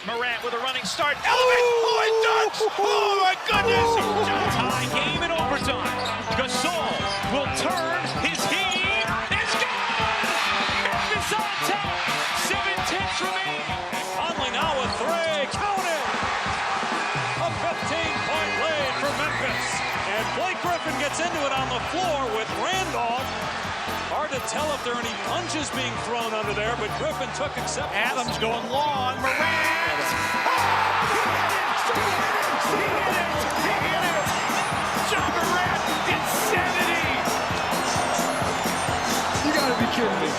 Morant with a running start. It dunks! Oh my goodness! Tie game in overtime. Gasol will turn his heat. It's gone! Memphis on top. 7-10 remaining. Conley now with three. Count it! A 15-point lead for Memphis. And Blake Griffin gets into it on the floor with Randolph. Hard to tell if there are any punches being thrown under there, but Griffin took acceptance. Adams going long. Morant! He hit it! John Morant, insanity! You gotta be kidding me.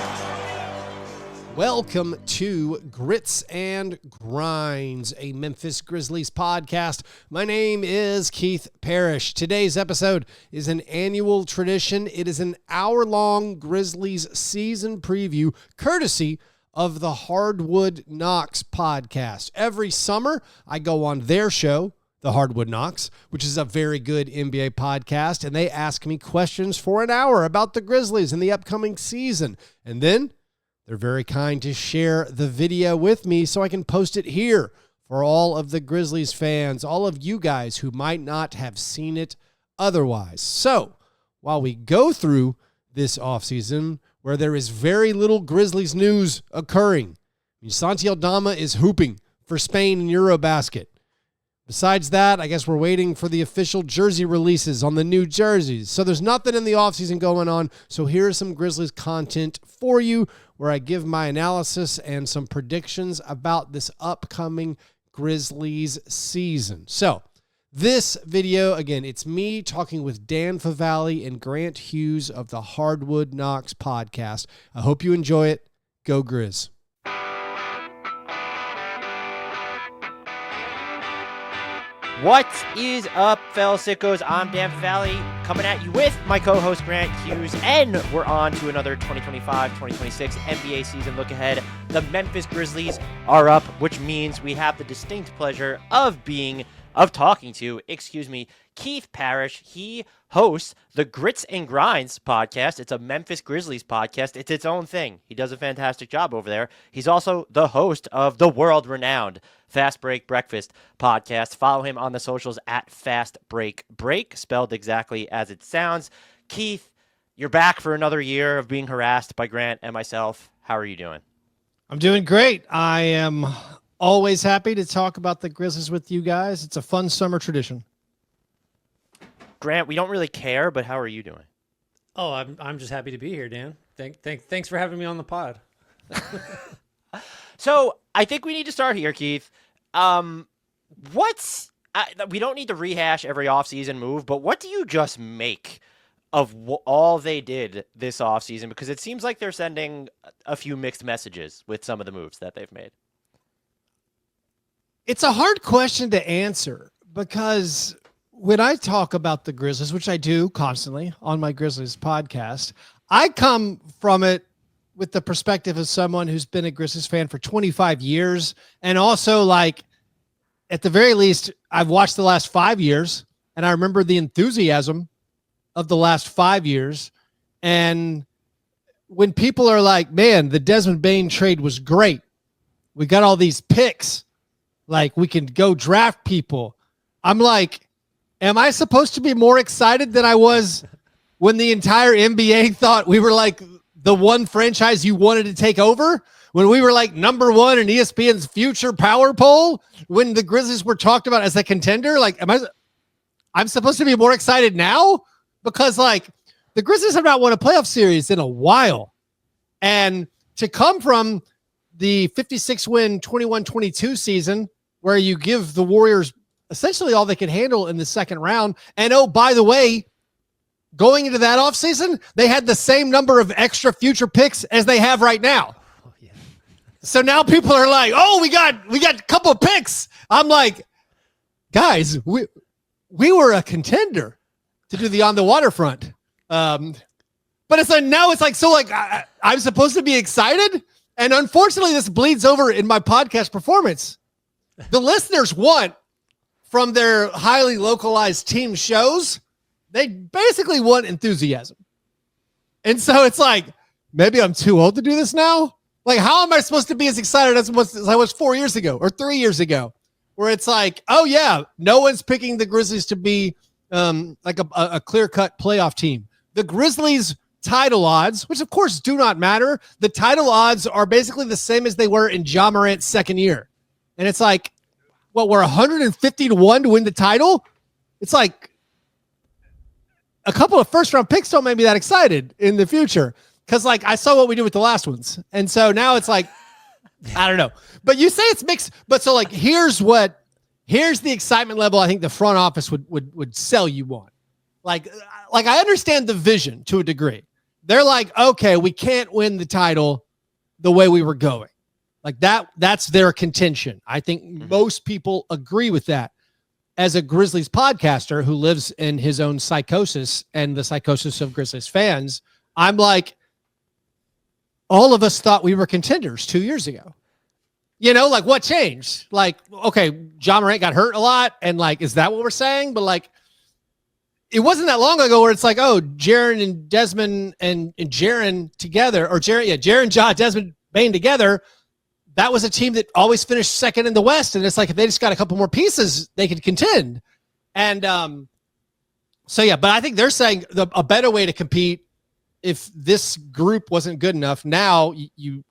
Welcome to Grits and Grinds, a Memphis Grizzlies podcast. My name is Keith Parrish. Today's episode is an annual tradition. It is an hour-long Grizzlies season preview, courtesy of the Hardwood Knocks podcast. Every summer, I go on their show, the Hardwood Knocks, which is a very good NBA podcast, and they ask me questions for an hour about the Grizzlies and the upcoming season. And then they're very kind to share the video with me so I can post it here for all of the Grizzlies fans, all of you guys who might not have seen it otherwise. So while we go through this offseason where there is very little Grizzlies news occurring, Santi Aldama is hooping for Spain in Eurobasket. Besides that, I guess we're waiting for the official jersey releases on the new jerseys. So there's nothing in the offseason going on. So here's some Grizzlies content for you where I give my analysis and some predictions about this upcoming Grizzlies season. So this video, again, it's me talking with Dan Favale and Grant Hughes of the Hardwood Knocks podcast. I hope you enjoy it. Go Grizz. What is up, fellow sickos? I'm Dan Favale, coming at you with my co-host Grant Hughes, and we're on to another 2025-2026 NBA season look ahead. The Memphis Grizzlies are up, which means we have the distinct pleasure of talking to Keith Parrish. He hosts the Grits and Grinds podcast. It's a Memphis Grizzlies podcast. It's its own thing. He does a fantastic job over there. He's also the host of the world-renowned Fast Break Breakfast podcast. Follow him on the socials at Fast Break Break, spelled exactly as it sounds. Keith, you're back for another year of being harassed by Grant and myself. How are you doing? I'm doing great. I am always happy to talk about the Grizzlies with you guys. It's a fun summer tradition. Grant, we don't really care, but how are you doing? Oh, I'm just happy to be here, Dan. Thanks for having me on the pod. So I think we need to start here, Keith. We don't need to rehash every offseason move, but what do you just make of all they did this offseason? Because it seems like they're sending a few mixed messages with some of the moves that they've made. It's a hard question to answer because when I talk about the Grizzlies, which I do constantly on my Grizzlies podcast, I come from it with the perspective of someone who's been a Grizzlies fan for 25 years. And also, like, at the very least, I've watched the last 5 years, and I remember the enthusiasm of the last 5 years. And when people are like, man, the Desmond Bane trade was great. We got all these picks. Like, we can go draft people. I'm like, am I supposed to be more excited than I was when the entire NBA thought we were like the one franchise you wanted to take over? When we were like number one in ESPN's future power poll? When the Grizzlies were talked about as a contender? Like, I'm supposed to be more excited now? Because, like, the Grizzlies have not won a playoff series in a while. And to come from the 56-win 21-22 season where you give the Warriors essentially all they could handle in the second round. And, oh, by the way, going into that offseason, they had the same number of extra future picks as they have right now. Oh, yeah. So now people are like, oh, we got a couple of picks. I'm like, guys, we were a contender to do the on the waterfront. But it's like, now it's like, so like I'm supposed to be excited. And unfortunately, this bleeds over in my podcast performance. The listeners want from their highly localized team shows, they basically want enthusiasm. And so it's like, maybe I'm too old to do this now. Like, how am I supposed to be as excited as I was 4 years ago or 3 years ago? Where it's like, oh yeah, no one's picking the Grizzlies to be like a clear-cut playoff team. The Grizzlies title odds, which of course do not matter, the title odds are basically the same as they were in Ja Morant's second year. And it's like, well, we're 150-1 to win the title? It's like a couple of first-round picks don't make me that excited in the future. Because, like, I saw what we did with the last ones. And so now it's like, I don't know. But you say it's mixed. But so, like, here's the excitement level I think the front office would sell you on. Like I understand the vision to a degree. They're like, okay, we can't win the title the way we were going. Like that's their contention. I think most people agree with that. As a Grizzlies podcaster who lives in his own psychosis and the psychosis of Grizzlies fans, I'm like, all of us thought we were contenders 2 years ago. You know, like what changed? Like, okay, Ja Morant got hurt a lot. And like, is that what we're saying? But like, it wasn't that long ago where it's like, oh, Jaren and Desmond and Jaren together, or Jaren, Ja, Desmond Bane together. That was a team that always finished second in the West. And it's like, if they just got a couple more pieces, they could contend. And so, yeah, but I think they're saying a better way to compete if this group wasn't good enough. Now you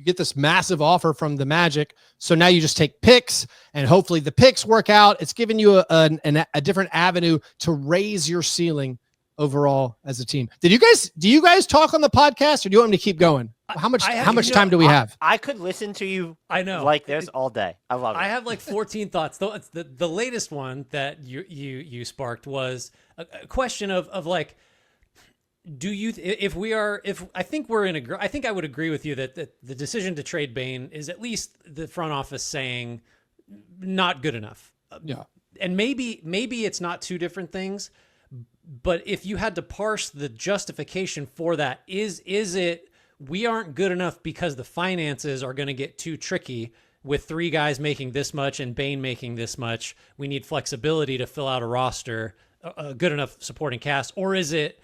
get this massive offer from the Magic. So now you just take picks and hopefully the picks work out. It's giving you a different avenue to raise your ceiling overall as a team. Do you guys talk on the podcast, or do you want me to keep going? How much time do we have? I could listen to you like this all day. I love it. I have like 14 thoughts. The latest one that you sparked was a question of like, do you I think I would agree with you that the decision to trade Bane is at least the front office saying not good enough. Yeah. And maybe it's not two different things, but if you had to parse the justification for that, is it we aren't good enough because the finances are going to get too tricky with three guys making this much and Bane making this much? We need flexibility to fill out a roster, a good enough supporting cast, or is it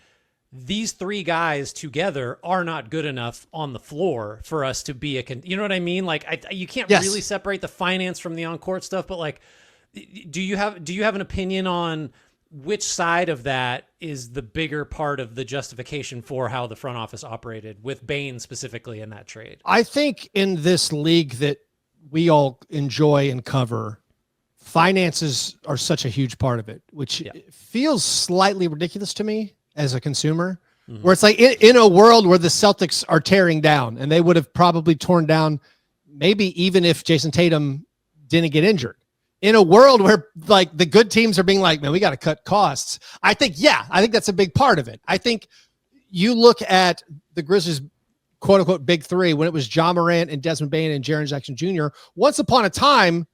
these three guys together are not good enough on the floor for us to be you know what I mean? Like you can't really separate the finance from the on-court stuff, but like, do you have an opinion on which side of that is the bigger part of the justification for how the front office operated with Bane specifically in that trade? I think in this league that we all enjoy and cover, finances are such a huge part of it, which feels slightly ridiculous to me as a consumer, where it's like in a world where the Celtics are tearing down, and they would have probably torn down maybe even if Jason Tatum didn't get injured. In a world where like the good teams are being like, man, we got to cut costs. I think that's a big part of it. I think you look at the Grizzlies, quote unquote, big three, when it was Ja Morant and Desmond Bane and Jaren Jackson Jr. Once upon a time,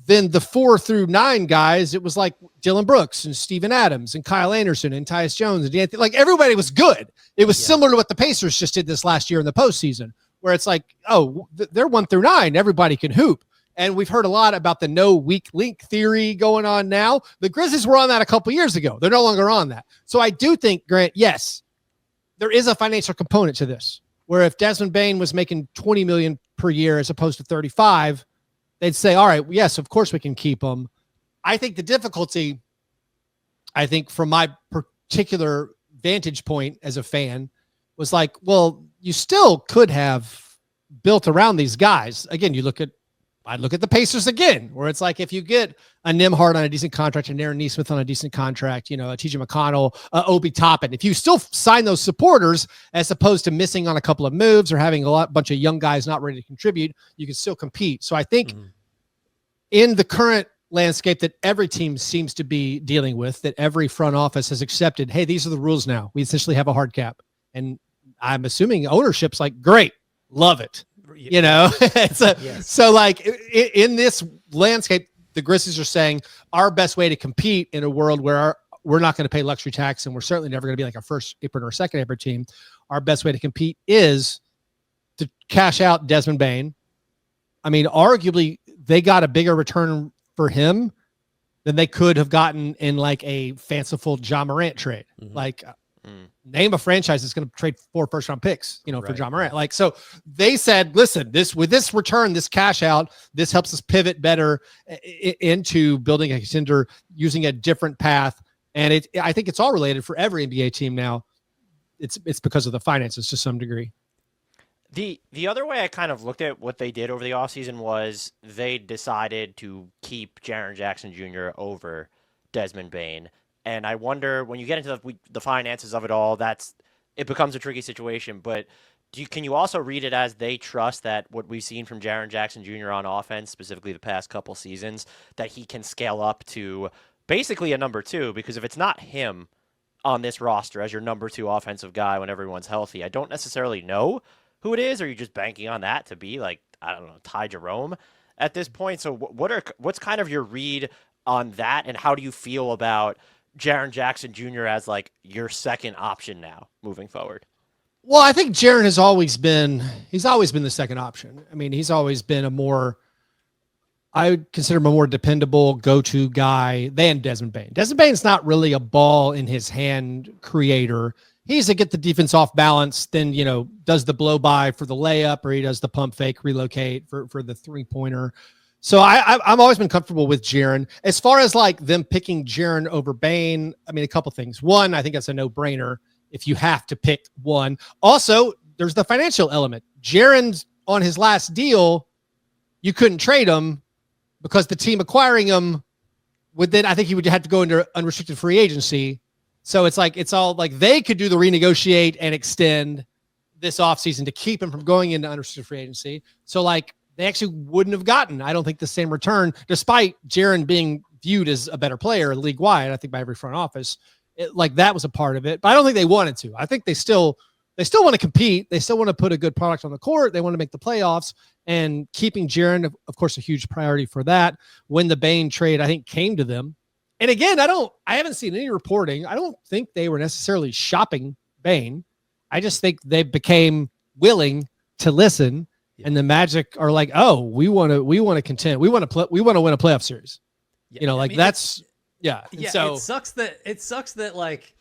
then the 4 through 9 guys, it was like Dylan Brooks and Steven Adams and Kyle Anderson and Tyus Jones and D'Anthony. Like everybody was good. It was similar to what the Pacers just did this last year in the postseason, where it's like, oh, they're 1 through 9. Everybody can hoop. And we've heard a lot about the no weak link theory going on now. The Grizzlies were on that a couple years ago. They're no longer on that. So I do think, Grant, yes, there is a financial component to this, where if Desmond Bane was making $20 million per year as opposed to 35, they'd say, all right, yes, of course we can keep him. I think the difficulty, from my particular vantage point as a fan, was like, well, you still could have built around these guys. Again, I look at the Pacers again, where it's like, if you get a Nimhard on a decent contract, and Aaron Nesmith on a decent contract, a TJ McConnell, Obi Toppin, if you still sign those supporters as opposed to missing on a couple of moves or having bunch of young guys not ready to contribute, you can still compete. So I think in the current landscape that every team seems to be dealing with, that every front office has accepted, hey, these are the rules now. We essentially have a hard cap. And I'm assuming ownership's like, great, love it. So like in this landscape, the Grizzlies are saying our best way to compete in a world where we're not going to pay luxury tax, and we're certainly never going to be like a first apron or a second apron team. Our best way to compete is to cash out Desmond Bane. I mean, arguably they got a bigger return for him than they could have gotten in like a fanciful Ja Morant trade. Like Name a franchise that's going to trade 4 first-round picks, for John Morant. Like, so they said, listen, with this return, this cash out, this helps us pivot better into building a contender using a different path. And I think it's all related for every NBA team now. It's because of the finances to some degree. The other way I kind of looked at what they did over the offseason was they decided to keep Jaren Jackson Jr. over Desmond Bane. And I wonder, when you get into the finances of it all, it becomes a tricky situation. But can you also read it as they trust that what we've seen from Jaren Jackson Jr. on offense, specifically the past couple seasons, that he can scale up to basically a number 2? Because if it's not him on this roster as your number 2 offensive guy when everyone's healthy, I don't necessarily know who it is. Or you're just banking on that to be like, I don't know, Ty Jerome at this point. So what's kind of your read on that, and how do you feel about Jaren Jackson Jr. as like your second option now moving forward? Well, I think Jaren has always been the second option. I mean, he's always been I would consider him a more dependable go-to guy than Desmond Bane. Desmond Bane's not really a ball in his hand creator. He's to get the defense off balance, then, does the blow by for the layup, or he does the pump fake relocate for the 3-pointer. So I've always been comfortable with Jaren. As far as like them picking Jaren over Bane, I mean, a couple things. One, I think that's a no-brainer if you have to pick one. Also, there's the financial element. Jaren's on his last deal. You couldn't trade him because the team acquiring him I think he would have to go into unrestricted free agency. So it's all like they could do the renegotiate and extend this offseason to keep him from going into unrestricted free agency. So like, they actually wouldn't have gotten, I don't think, the same return, despite Jaren being viewed as a better player league-wide, I think, by every front office. That was a part of it. But I don't think they wanted to. I think they still want to compete. They still want to put a good product on the court. They want to make the playoffs. And keeping Jaren, of course, a huge priority for that. When the Bane trade, I think, came to them. And again, I haven't seen any reporting. I don't think they were necessarily shopping Bane. I just think they became willing to listen. And the Magic are like, oh, we want to contend. We want to win a playoff series. Yeah, that's. Yeah. So it sucks that like,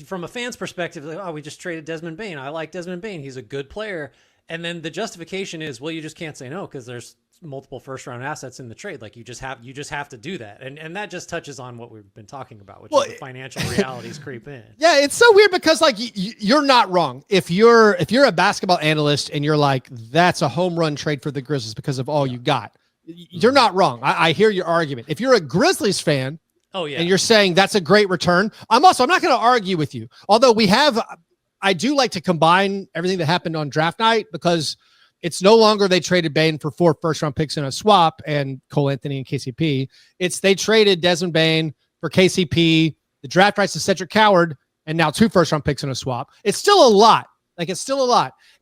from a fan's perspective, like, oh, we just traded Desmond Bane. I like Desmond Bane. He's a good player. And then the justification is, well, you just can't say no because there's multiple first-round assets in the trade. Like you just have to do that. And that just touches on what we've been talking about, which is the financial realities creep in. Yeah, it's so weird because like you're not wrong. If you're a basketball analyst and you're like, that's a home run trade for the Grizzlies because of all you got, you're not wrong. I hear your argument. If you're a Grizzlies fan, and you're saying that's a great return, I'm not going to argue with you. Although I do like to combine everything that happened on draft night, because it's no longer they traded Bane for 4 first-round picks in a swap and Cole Anthony and KCP. It's they traded Desmond Bane for KCP, the draft rights to Cedric Coward, and now 2 first-round picks in a swap. It's still a lot.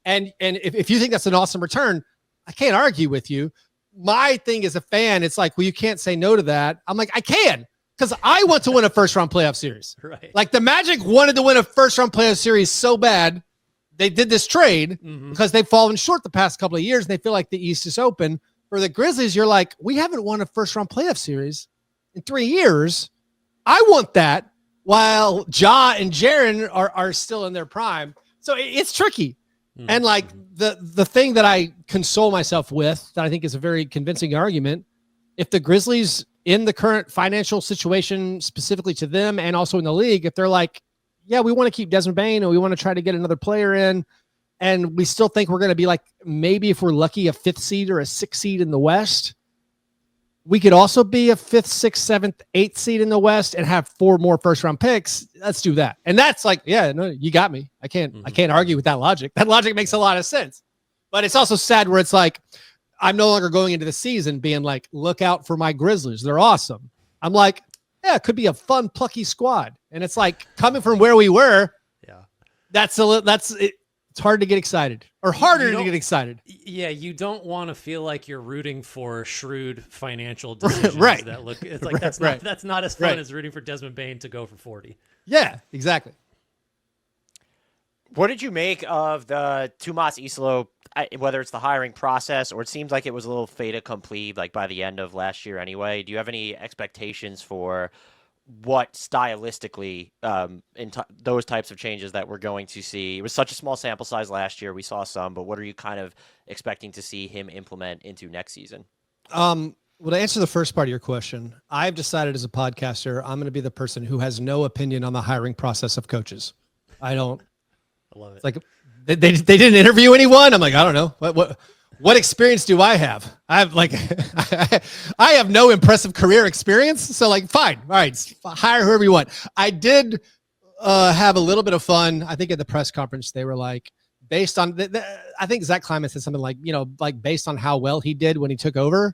And if you think that's an awesome return, I can't argue with you. My thing as a fan, it's like, well, you can't say no to that. I'm like, I can, because I want to win a first-round playoff series. Right. Like the Magic wanted to win a first-round playoff series so bad. They did this trade because they've fallen short the past couple of years and they feel like the East is open. For the Grizzlies, you're like, we haven't won a first-round playoff series in 3 years. I want that while Ja and Jaren are still in their prime. So it's tricky. And like the thing that I console myself with, that I think is a very convincing argument, if the Grizzlies in the current financial situation specifically to them and also in the league, if they're like, yeah, we want to keep Desmond Bane and we want to try to get another player in, and we still think we're going to be like, maybe if we're lucky, a 5th seed or a 6th seed in the West, we could also be a 5th, 6th, 7th, 8th seed in the West and have 4 more first-round picks. Let's do that. And that's like, yeah, no, you got me. I can't argue with that logic. That logic makes a lot of sense. But it's also sad where it's like, I'm no longer going into the season being like, look out for my Grizzlies. They're awesome. I'm like, yeah, it could be a fun, plucky squad. And it's like, coming from where we were, it's hard to get excited, or harder to get excited. Yeah, you don't want to feel like you're rooting for shrewd financial decisions that look. It's like that's not as fun as rooting for Desmond Bane to go for 40. Yeah, exactly. What did you make of the Tomas Islo, whether it's the hiring process or it seems like it was a little fait accompli, like by the end of last year anyway? Do you have any expectations for what stylistically those types of changes that we're going to see. It was such a small sample size last year. We saw some, but what are you kind of expecting to see him implement into next season? Well, to answer the first part of your question, I've decided as a podcaster, I'm going to be the person who has no opinion on the hiring process of coaches. I love it. It's like they didn't interview anyone. I'm like, I don't know. What experience do I have? I have I have no impressive career experience. So like, fine. All right. Hire whoever you want. I did have a little bit of fun. I think at the press conference, they were like, based on, I think Zach Kleiman said something like, like based on how well he did when he took over.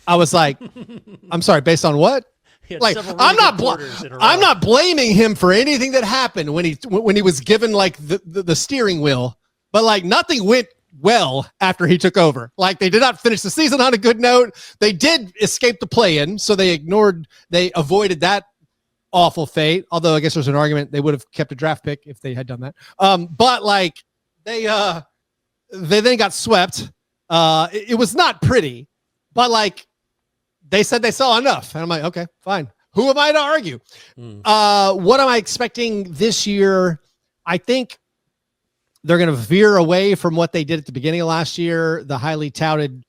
I was like, I'm sorry, based on what? Like, I'm not blaming him for anything that happened when he was given like the steering wheel, but like nothing went well after he took over. Like they did not finish the season on a good note. They did escape the play-in, so they avoided that awful fate. Although I guess there's an argument they would have kept a draft pick if they had done that. But like they then got swept. It was not pretty, but like they said they saw enough. And I'm like, okay, fine. Who am I to argue? What am I expecting this year? I think they're going to veer away from what they did at the beginning of last year, the highly touted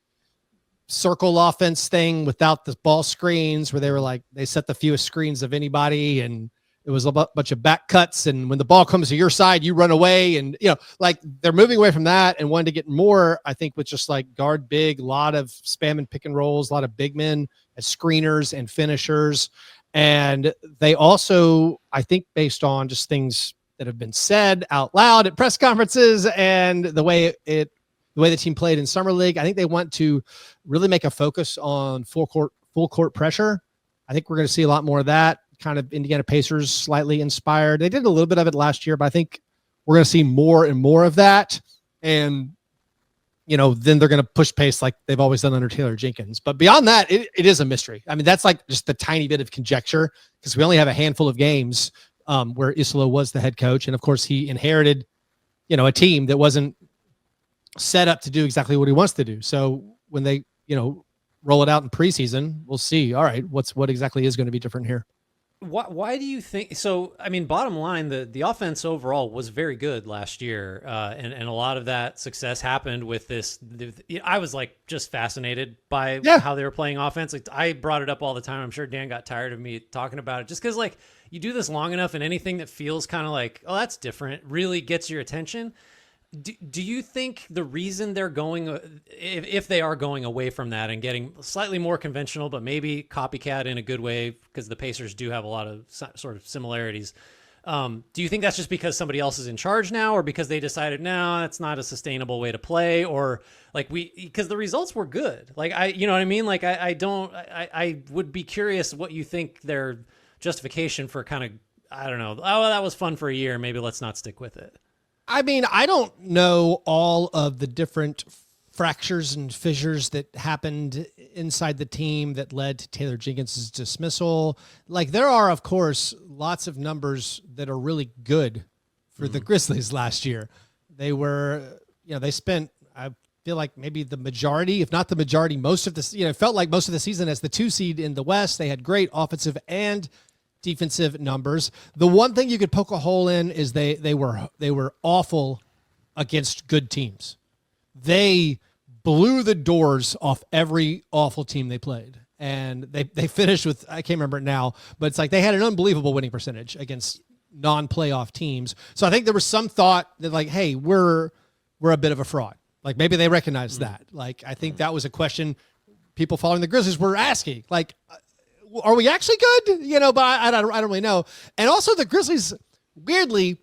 circle offense thing without the ball screens, where they were like, they set the fewest screens of anybody, and it was a bunch of back cuts. And when the ball comes to your side, you run away. And, like they're moving away from that and wanting to get more, I think, with just like guard big, a lot of spam and pick and rolls, a lot of big men as screeners and finishers. And they also, I think, based on just things that have been said out loud at press conferences and the way the team played in summer league, I think they want to really make a focus on full court pressure. I think we're going to see a lot more of that. Kind of Indiana Pacers slightly inspired. They did a little bit of it last year, but I think we're going to see more and more of that. And, then they're going to push pace like they've always done under Taylor Jenkins. But beyond that, it is a mystery. I mean, that's like just the tiny bit of conjecture because we only have a handful of games where Isolo was the head coach. And of course he inherited, a team that wasn't set up to do exactly what he wants to do. So when they, roll it out in preseason, we'll see. All right, what exactly is going to be different here? Why do you think so? I mean, bottom line, the offense overall was very good last year, and a lot of that success happened with this. I was like just fascinated by how they were playing offense. Like I brought it up all the time. I'm sure Dan got tired of me talking about it, just because like you do this long enough, and anything that feels kind of like, oh, that's different, really gets your attention. Do you think the reason they're going, if they are going away from that and getting slightly more conventional, but maybe copycat in a good way, because the Pacers do have a lot of sort of similarities, do you think that's just because somebody else is in charge now, or because they decided, no, that's not a sustainable way to play, or like because the results were good? Like you know what I mean? Like I would be curious what you think their justification for kind of, I don't know, oh, well, that was fun for a year, maybe let's not stick with it. I mean, I don't know all of the different fractures and fissures that happened inside the team that led to Taylor Jenkins' dismissal. Like there are, of course, lots of numbers that are really good for the Grizzlies last year. They were, they spent, I feel like maybe the majority, if not the majority, most of this, it felt like most of the season as the 2 seed in the West. They had great offensive and defensive numbers. The one thing you could poke a hole in is they were awful against good teams. They blew the doors off every awful team they played. And they finished with, I can't remember it now, but it's like they had an unbelievable winning percentage against non-playoff teams. So I think there was some thought that like, hey, we're a bit of a fraud. Like maybe they recognized that. Like I think that was a question people following the Grizzlies were asking. Like, are we actually good? But I don't really know. And also the Grizzlies, weirdly,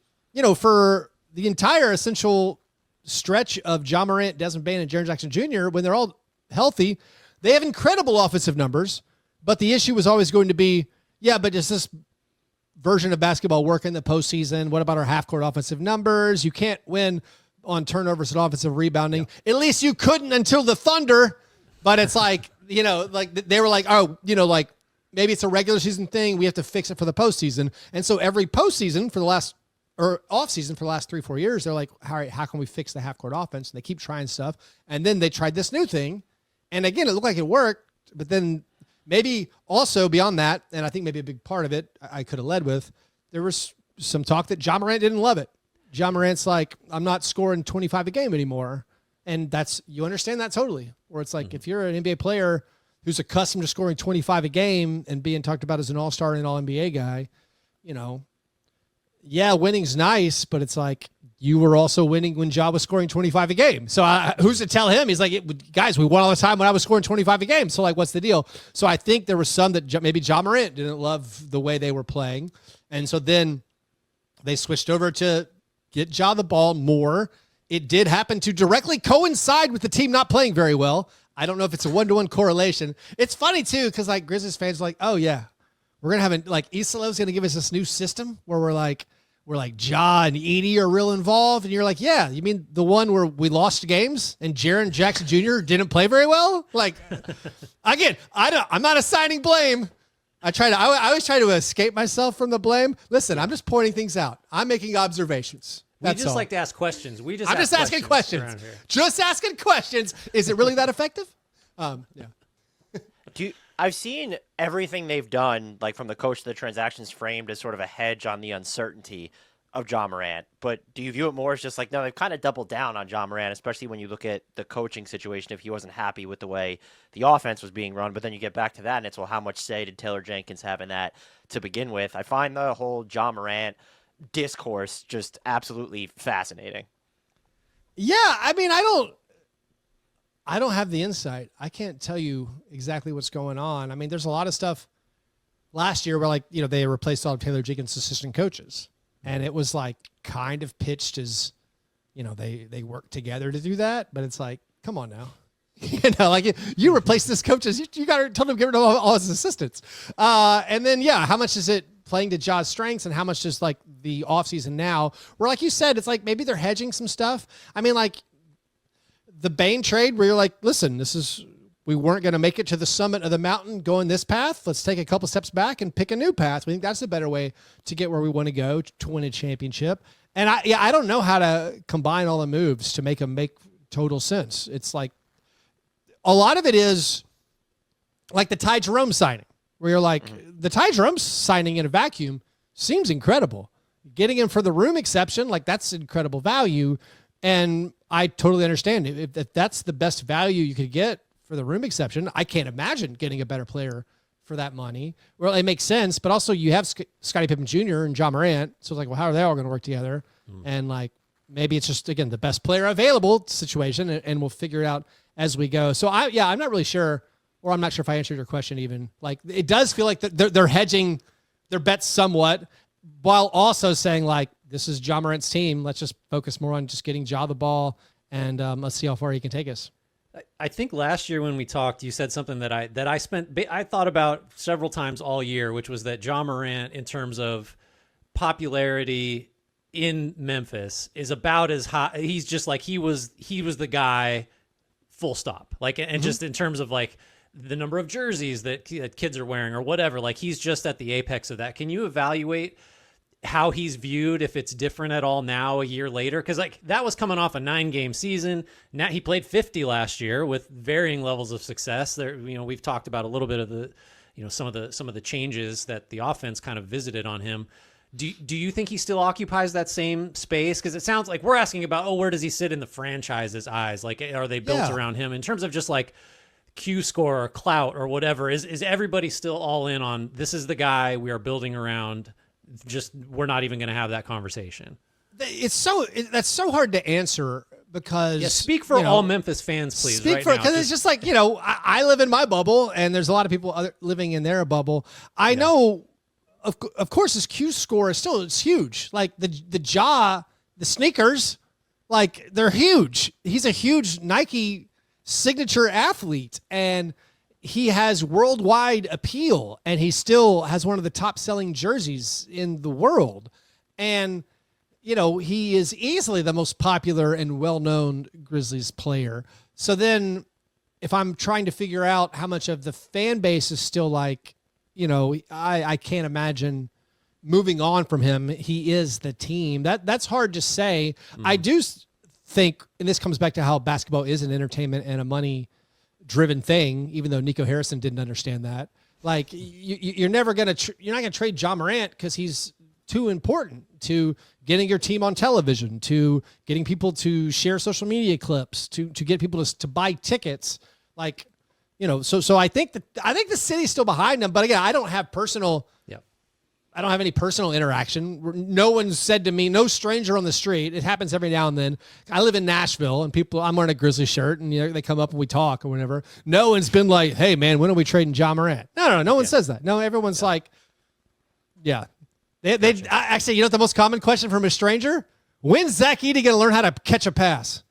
for the entire essential stretch of Ja Morant, Desmond Bane, and Jaren Jackson Jr., when they're all healthy, they have incredible offensive numbers. But the issue was always going to be, but does this version of basketball work in the postseason? What about our half-court offensive numbers? You can't win on turnovers and offensive rebounding. At least you couldn't until the Thunder. But it's like, like they were like, oh, like, maybe it's a regular season thing. We have to fix it for the postseason. And so every postseason off season for the last 3-4 years, they're like, all right, how can we fix the half court offense? And they keep trying stuff. And then they tried this new thing. And again, it looked like it worked, but then maybe also beyond that, and I think maybe a big part of it I could have led with, there was some talk that Ja Morant didn't love it. Ja Morant's like, I'm not scoring 25 a game anymore. And you understand that totally. Where it's like, if you're an NBA player who's accustomed to scoring 25 a game and being talked about as an all-star and an all-NBA guy, yeah, winning's nice, but it's like you were also winning when Ja was scoring 25 a game. So who's to tell him? He's like, guys, we won all the time when I was scoring 25 a game. So like, what's the deal? So I think there was some that maybe Ja Morant didn't love the way they were playing. And so then they switched over to get Ja the ball more. It did happen to directly coincide with the team not playing very well. I don't know if it's a one-to-one correlation. It's funny too, because like Grizzlies fans are like, oh yeah, we're gonna have Isolo's gonna give us this new system where we're like Ja and Edie are real involved, and you're like, yeah, you mean the one where we lost games and Jaren Jackson Jr. didn't play very well? Like, again, I'm not assigning blame. I always try to escape myself from the blame. Listen, I'm just pointing things out. I'm making observations. We just like to ask questions. I'm just asking questions. Just asking questions. Is it really that effective? Yeah. I've seen everything they've done, like from the coach to the transactions, framed as sort of a hedge on the uncertainty of Ja Morant. But do you view it more as just like, no, they've kind of doubled down on Ja Morant, especially when you look at the coaching situation, if he wasn't happy with the way the offense was being run. But then you get back to that, and it's, well, how much say did Taylor Jenkins have in that to begin with? I find the whole Ja Morant discourse just absolutely fascinating. Yeah, I mean, I don't have the insight. I can't tell you exactly what's going on. I mean, there's a lot of stuff last year where they replaced all of Taylor Jenkins' assistant coaches, and it was like kind of pitched as, they work together to do that, but it's like, come on now. You replace this coaches, you got to tell them to get rid of all his assistants. And then, yeah, how much is it playing to Ja's strengths and how much is like the offseason now where, like you said, it's like maybe they're hedging some stuff. I mean, like the Bane trade where you're like, listen, we weren't going to make it to the summit of the mountain going this path. Let's take a couple steps back and pick a new path. We think that's a better way to get where we want to go to win a championship. And I don't know how to combine all the moves to make them make total sense. It's like a lot of it is like the Ty Jerome signing where you're like, the Ty Jerome signing in a vacuum seems incredible. Getting him for the room exception, like that's incredible value. And I totally understand if that's the best value you could get for the room exception. I can't imagine getting a better player for that money. Well, it makes sense, but also you have Scottie Pippen Jr. and Ja Morant. So it's like, well, how are they all going to work together? And like, maybe it's just, again, the best player available situation, and we'll figure it out as we go. So I'm not really sure, or I'm not sure if I answered your question even. Like, it does feel like they're hedging their bets somewhat, while also saying like, this is Ja Morant's team. Let's just focus more on just getting Ja the ball, and let's see how far he can take us. I think last year when we talked, you said something that I thought about several times all year, which was that Ja Morant, in terms of popularity in Memphis, is about as high. He's just like he was the guy, full stop. Like, and just in terms of like the number of jerseys that kids are wearing or whatever, like he's just at the apex of that. Can you evaluate how he's viewed, if it's different at all now a year later? Because like that was coming off a 9-game season. Now he played 50 last year with varying levels of success. There, we've talked about a little bit of the, some of the changes that the offense kind of visited on him. Do you think he still occupies that same space? Because it sounds like we're asking about, where does he sit in the franchise's eyes? Like, are they built around him in terms of just like Q score or clout or whatever? Is everybody still all in on this is the guy we are building around? Just we're not even going to have that conversation. That's so hard to answer because speak for all Memphis fans, please. Because it's just like I live in my bubble and there's a lot of people living in their bubble. I know, of course, his Q score it's huge. Like the sneakers, like they're huge. He's a huge Nike signature athlete and he has worldwide appeal, and he still has one of the top selling jerseys in the world. And, he is easily the most popular and well-known Grizzlies player. So then if I'm trying to figure out how much of the fan base is still like, I can't imagine moving on from him. He is the team. That's hard to say. I do think, and this comes back to how basketball is an entertainment and a money driven thing, even though Nico Harrison didn't understand that. Like you're never going to, you're not going to trade John Morant because he's too important to getting your team on television, to getting people to share social media clips, to get people to buy tickets. Like, you know, so I think the city's still behind them, but again, I don't have any personal interaction. No one said to me, no stranger on the street. It happens every now and then. I live in Nashville and I'm wearing a Grizzly shirt and they come up and we talk or whatever. No one's been like, hey man, when are we trading John Morant? No one says that. No, everyone's like, yeah. Actually, you know what the most common question from a stranger? When's Zach Edey going to learn how to catch a pass?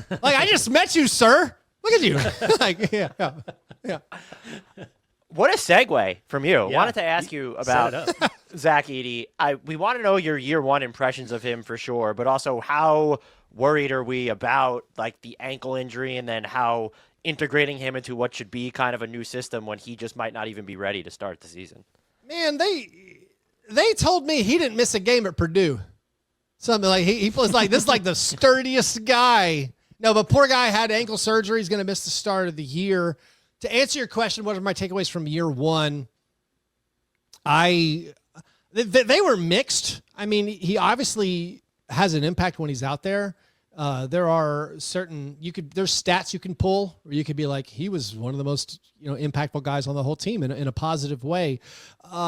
Like, I just met you, sir. Look at you. Like, yeah. What a segue from you. Yeah. Wanted to ask you about Zach Edey. We want to know your year one impressions of him for sure, but also how worried are we about like the ankle injury and then how integrating him into what should be kind of a new system when he just might not even be ready to start the season? Man, they told me he didn't miss a game at Purdue. Something like he was like this, like the sturdiest guy. No, but poor guy had ankle surgery. He's going to miss the start of the year. To answer your question, what are my takeaways from year one? They were mixed. I mean, he obviously has an impact when he's out there. There are certain there's stats you can pull where you could be like, he was one of the most impactful guys on the whole team in a positive way.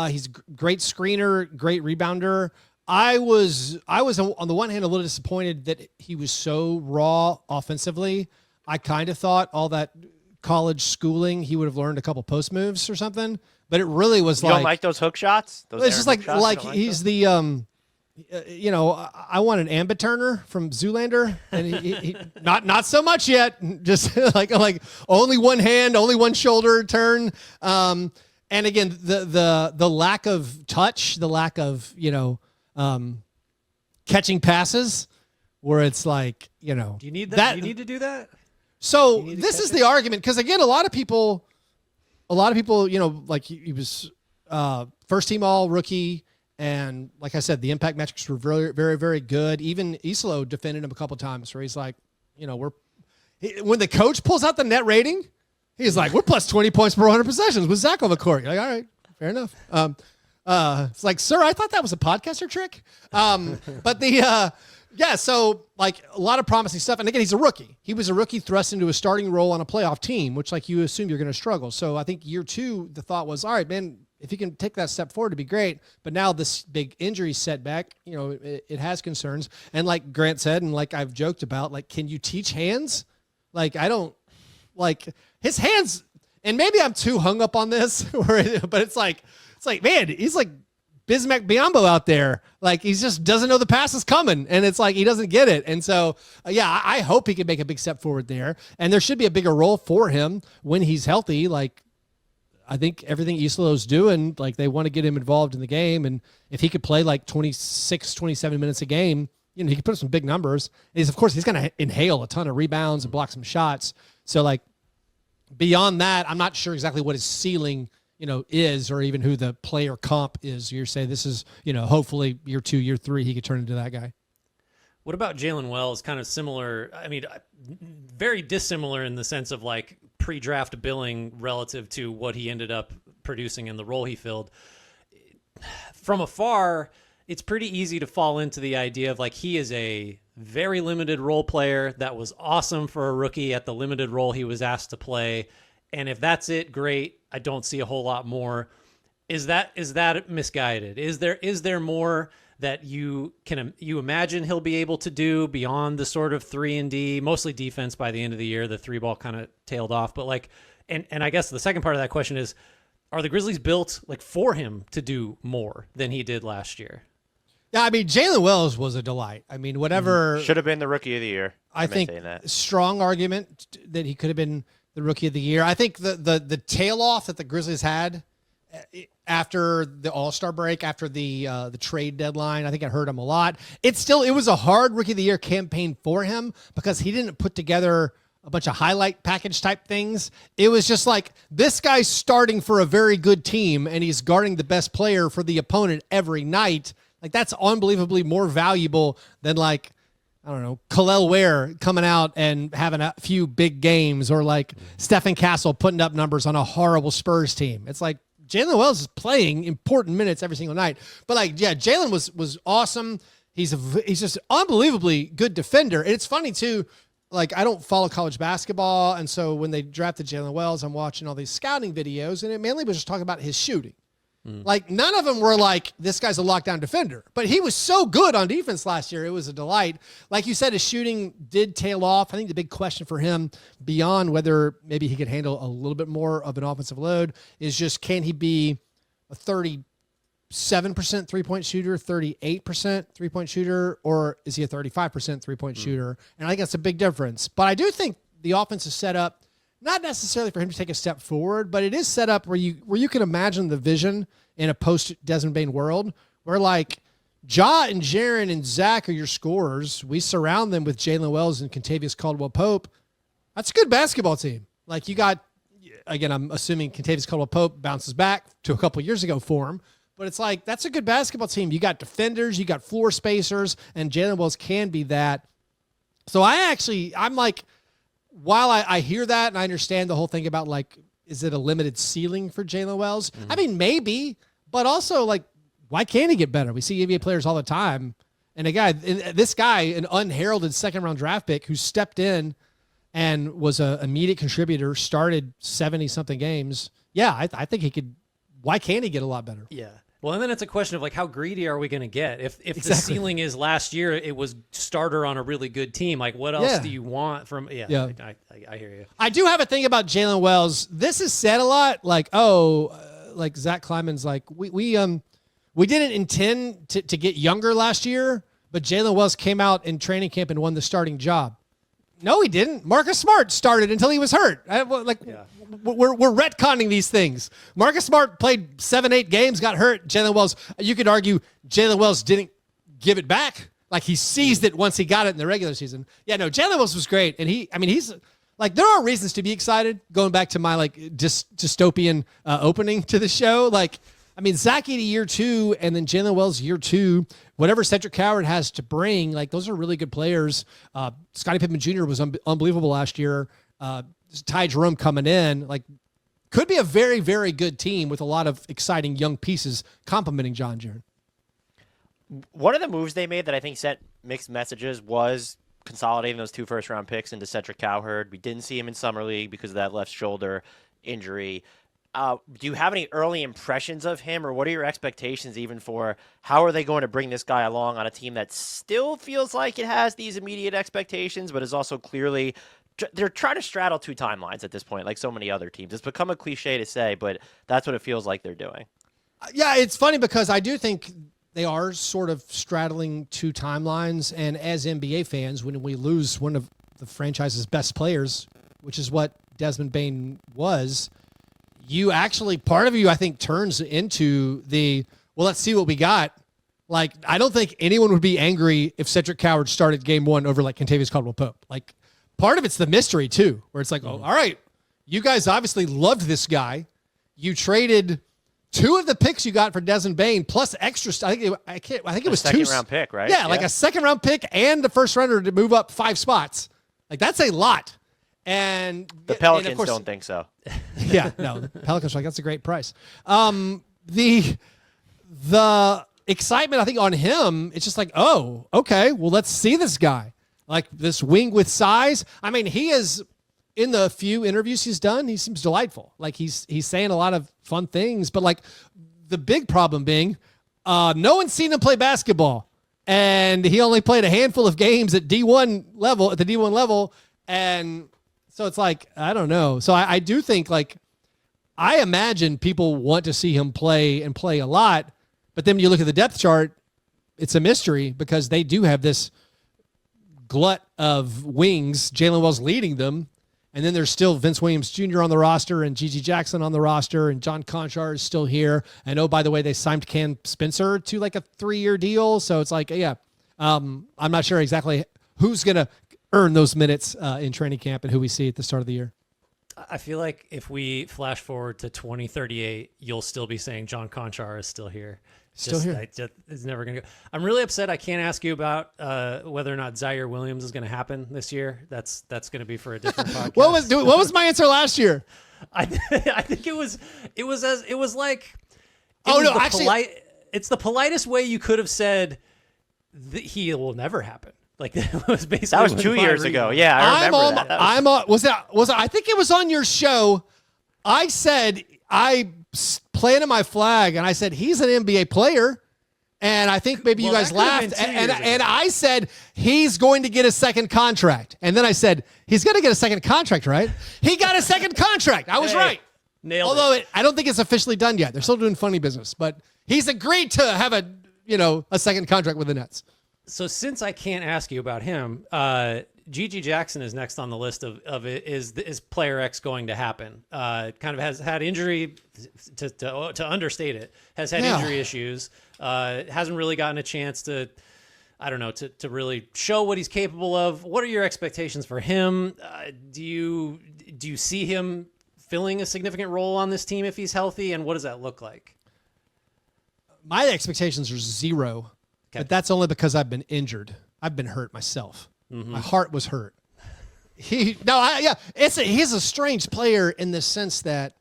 He's a great screener, great rebounder. I was on the one hand a little disappointed that he was so raw offensively. I kind of thought all that college schooling he would have learned a couple post moves or something, but it really was you don't like those hook shots? It's just like he's the I want an Ambiturner from Zoolander, and he not so much yet. Just like only one hand, only one shoulder turn. And again, the lack of touch, the lack of catching passes, where it's like do you need that? You need to do that. So this is the argument, because again, a lot of people, like he was first team all rookie. And like I said, the impact metrics were very, very, very good. Even Islo defended him a couple times where he's like, when the coach pulls out the net rating, he's like, we're plus 20 points per 100 possessions with Zach on the court. You're like, all right, fair enough. It's like, sir, I thought that was a podcaster trick. So like a lot of promising stuff. And again, he's a rookie. He was a rookie thrust into a starting role on a playoff team, which like you assume you're going to struggle. So I think year two, the thought was, all right, man, if he can take that step forward, it'd be great. But now this big injury setback, it has concerns. And like Grant said, and like I've joked about, like, can you teach hands? Like, I don't like his hands. And maybe I'm too hung up on this, but it's like, man, he's like Bismack Biyombo out there. Like, he just doesn't know the pass is coming. And it's like, he doesn't get it. And so, I hope he can make a big step forward there. And there should be a bigger role for him when he's healthy. Like, I think everything Islo's doing, like they want to get him involved in the game. And if he could play like 26, 27 minutes a game, he could put up some big numbers. And he's going to inhale a ton of rebounds and block some shots. So like beyond that, I'm not sure exactly what his ceiling, is, or even who the player comp is. You're saying this is, hopefully year 2, year 3, he could turn into that guy. What about Jalen Wells? Kind of similar. I mean, very dissimilar in the sense of like pre-draft billing relative to what he ended up producing and the role he filled. From afar, it's pretty easy to fall into the idea of like he is a very limited role player that was awesome for a rookie at the limited role he was asked to play. And if that's it, great. I don't see a whole lot more. Is that misguided? Is there more that you imagine he'll be able to do beyond the sort of 3-and-D, mostly defense by the end of the year? The 3-ball kind of tailed off, but like, and I guess the second part of that question is, are the Grizzlies built like for him to do more than he did last year? Yeah, I mean, Jalen Wells was a delight. I mean, whatever. Should have been the rookie of the year. I think strong argument that he could have been the rookie of the year. I think the tail off that the Grizzlies had after the All-Star break, after the trade deadline, I think it hurt him a lot. It was a hard Rookie of the Year campaign for him because he didn't put together a bunch of highlight package type things. It was just like, this guy's starting for a very good team and he's guarding the best player for the opponent every night. Like, that's unbelievably more valuable than like I don't know, Khalil Ware coming out and having a few big games, or like Stephen Castle putting up numbers on a horrible Spurs team. It's like Jalen Wells is playing important minutes every single night. But like, yeah, Jalen was awesome. He's just unbelievably good defender. And it's funny too, like I don't follow college basketball. And so when they drafted Jalen Wells, I'm watching all these scouting videos, and it mainly was just talking about his shooting. Like none of them were like, this guy's a lockdown defender, but he was so good on defense last year. It was a delight. Like you said, his shooting did tail off. I think the big question for him, beyond whether maybe he could handle a little bit more of an offensive load, is just, can he be a 37% 3-point shooter, 38% 3-point shooter, or is he a 35% 3-point shooter? And I think that's a big difference. But I do think the offense is set up, not necessarily for him to take a step forward, but it is set up where you can imagine the vision in a post Desmond Bane world where like Ja and Jaren and Zach are your scorers. We surround them with Jalen Wells and Kentavious Caldwell-Pope. That's a good basketball team. Like you got, again, I'm assuming Kentavious Caldwell-Pope bounces back to a couple years ago for him, but it's like, that's a good basketball team. You got defenders, you got floor spacers, and Jalen Wells can be that. So I'm like, while I hear that and I understand the whole thing about like, is it a limited ceiling for Jalen Wells? I mean, maybe, but also like, why can't he get better? We see NBA players all the time. And this guy, an unheralded second-round draft pick who stepped in and was an immediate contributor, started 70-something games. Yeah, I think he could. Why can't he get a lot better? Yeah. Well, and then it's a question of like, how greedy are we going to get? If the ceiling is last year, it was starter on a really good team. Like, what else do you want from? Yeah. I hear you. I do have a thing about Jalen Wells. This is said a lot. Like, like Zach Kleiman's like, we didn't intend to get younger last year, but Jalen Wells came out in training camp and won the starting job. No, he didn't. Marcus Smart started until he was hurt. We're retconning these things. Marcus Smart played 7-8 games, got hurt. Jalen Wells, you could argue Jalen Wells didn't give it back. Like he seized it once he got it in the regular season. Yeah, no, Jalen Wells was great. And he's like, there are reasons to be excited, going back to my like dystopian opening to the show. Like, I mean, Zach Edey year 2 and then Jalen Wells year 2, whatever Cedric Coward has to bring, like those are really good players. Scottie Pippen Jr. was unbelievable last year. Ty Jerome coming in, like could be a very, very good team with a lot of exciting young pieces complementing John Jaren. One of the moves they made that I think sent mixed messages was consolidating those 2 first-round picks into Cedric Cowherd. We didn't see him in Summer League because of that left shoulder injury. Do you have any early impressions of him, or what are your expectations even for how are they going to bring this guy along on a team that still feels like it has these immediate expectations, but is also clearly they're trying to straddle 2 timelines at this point, like so many other teams. It's become a cliche to say, but that's what it feels like they're doing. Yeah, it's funny because I do think they are sort of straddling 2 timelines, and as NBA fans, when we lose one of the franchise's best players, which is what Desmond Bane was, you actually, part of you, I think, turns into well, let's see what we got. Like, I don't think anyone would be angry if Cedric Coward started game 1 over like Kentavious Caldwell-Pope. Like, part of it's the mystery too, where it's like, oh, all right, you guys obviously loved this guy. You traded 2 of the picks you got for Desmond Bane plus extra. I think it was 2 second-round pick, right? Yeah, like a second-round pick and the first rounder to move up 5 spots. Like, that's a lot. And the Pelicans don't think so. Yeah, no, the Pelicans are like, that's a great price. The excitement, I think, on him, it's just like, oh, okay, well, let's see this guy. Like this wing with size. I mean, he is, in the few interviews he's done, he seems delightful. Like he's saying a lot of fun things, but like the big problem being, no one's seen him play basketball, and he only played a handful of games at the D1 level, and so it's like, I don't know. So I do think, like, I imagine people want to see him play and play a lot, but then when you look at the depth chart, it's a mystery because they do have this glut of wings, Jalen Wells leading them, and then there's still Vince Williams Jr. on the roster and Gigi Jackson on the roster, and John Conchar is still here. And oh, by the way, they signed Cam Spencer to like a 3-year deal, so it's like, yeah, I'm not sure exactly who's going to earn those minutes in training camp and who we see at the start of the year. I feel like if we flash forward to 2038, you'll still be saying John Conchar is still here. Still here. It's never going to go. I'm really upset I can't ask you about whether or not Zaire Williams is going to happen this year. That's going to be for a different podcast. What was my answer last year? I think it was it's the politest way you could have said he will never happen. Like that was basically that was 2 years ago. Yeah, I remember that. I think it was on your show. I said I planted my flag and I said he's an NBA player, and I think maybe you guys laughed. And I said he's going to get a second contract, and then I said he's going to get a second contract, right? He got a second contract. I was right. Nailed Although it. I don't think it's officially done yet. They're still doing funny business, but he's agreed to have a second contract with the Nets. So since I can't ask you about him, Gigi Jackson is next on the list of it. Is player X going to happen? Kind of has had injury, to understate it, has had injury issues. Hasn't really gotten a chance to, I don't know, to really show what he's capable of. What are your expectations for him? Do you see him filling a significant role on this team if he's healthy, and what does that look like? My expectations are 0, but that's only because I've been injured. I've been hurt myself. Mm-hmm. My heart was hurt. He's a strange player in the sense that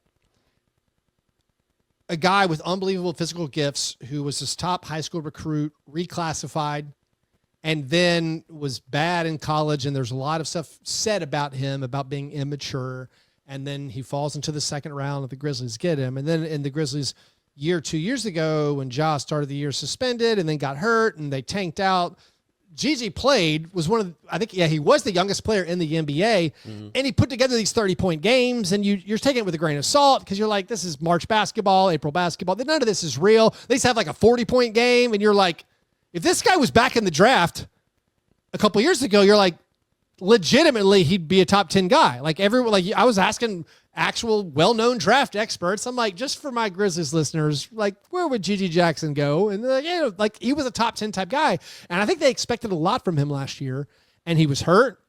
a guy with unbelievable physical gifts who was his top high school recruit, reclassified, and then was bad in college. And there's a lot of stuff said about him about being immature. And then he falls into the second round, and the Grizzlies get him. And then in the Grizzlies 2 years ago, when Ja started the year suspended and then got hurt and they tanked out, Gigi played, was he was the youngest player in the NBA, and he put together these 30-point games, and you're taking it with a grain of salt because you're like, this is March basketball, April basketball. None of this is real. They just have like a 40-point game, and you're like, if this guy was back in the draft a couple years ago, you're like, legitimately, he'd be a top 10 guy. I was asking actual well-known draft experts. I'm like, just for my Grizzlies listeners, like, where would Gigi Jackson go? And he was a top 10 type guy. And I think they expected a lot from him last year, and he was hurt.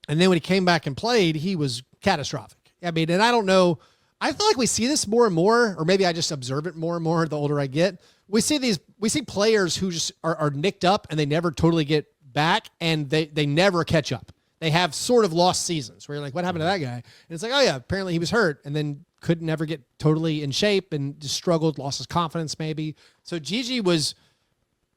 And then when he came back and played, he was catastrophic. I mean, and I don't know. I feel like we see this more and more, or maybe I just observe it more and more the older I get. We see players who just are nicked up and they never totally get back, and they never catch up. They have sort of lost seasons where you're like, what happened to that guy? And it's like, oh yeah, apparently he was hurt and then could never get totally in shape and just struggled, lost his confidence maybe. So Gigi was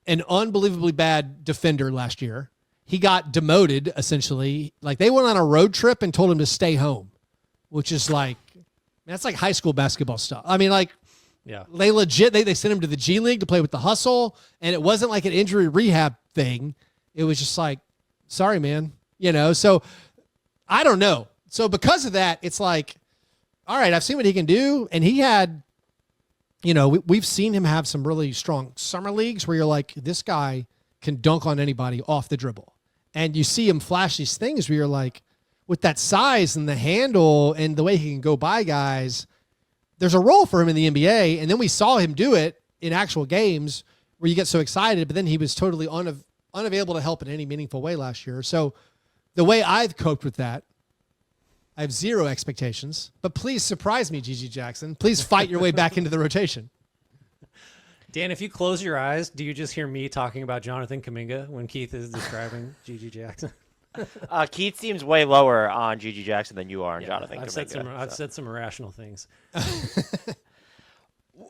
an unbelievably bad defender last year. He got demoted essentially. Like they went on a road trip and told him to stay home, which is like, that's like high school basketball stuff. I mean, like, yeah, they sent him to the G League to play with the Hustle, and it wasn't like an injury rehab thing. It was just like, sorry, man. So I don't know. So because of that, it's like, all right, I've seen what he can do. And he had, we've seen him have some really strong summer leagues where you're like, this guy can dunk on anybody off the dribble. And you see him flash these things where you're like, with that size and the handle and the way he can go by guys, there's a role for him in the NBA. And then we saw him do it in actual games where you get so excited, but then he was totally unavailable to help in any meaningful way last year. So the way I've coped with that, I have 0 expectations, but please surprise me, Gigi Jackson. Please fight your way back into the rotation. Dan, if you close your eyes, do you just hear me talking about Jonathan Kuminga when Keith is describing Gigi Jackson? Keith seems way lower on Gigi Jackson than you are on Jonathan Kuminga. I've said some irrational things.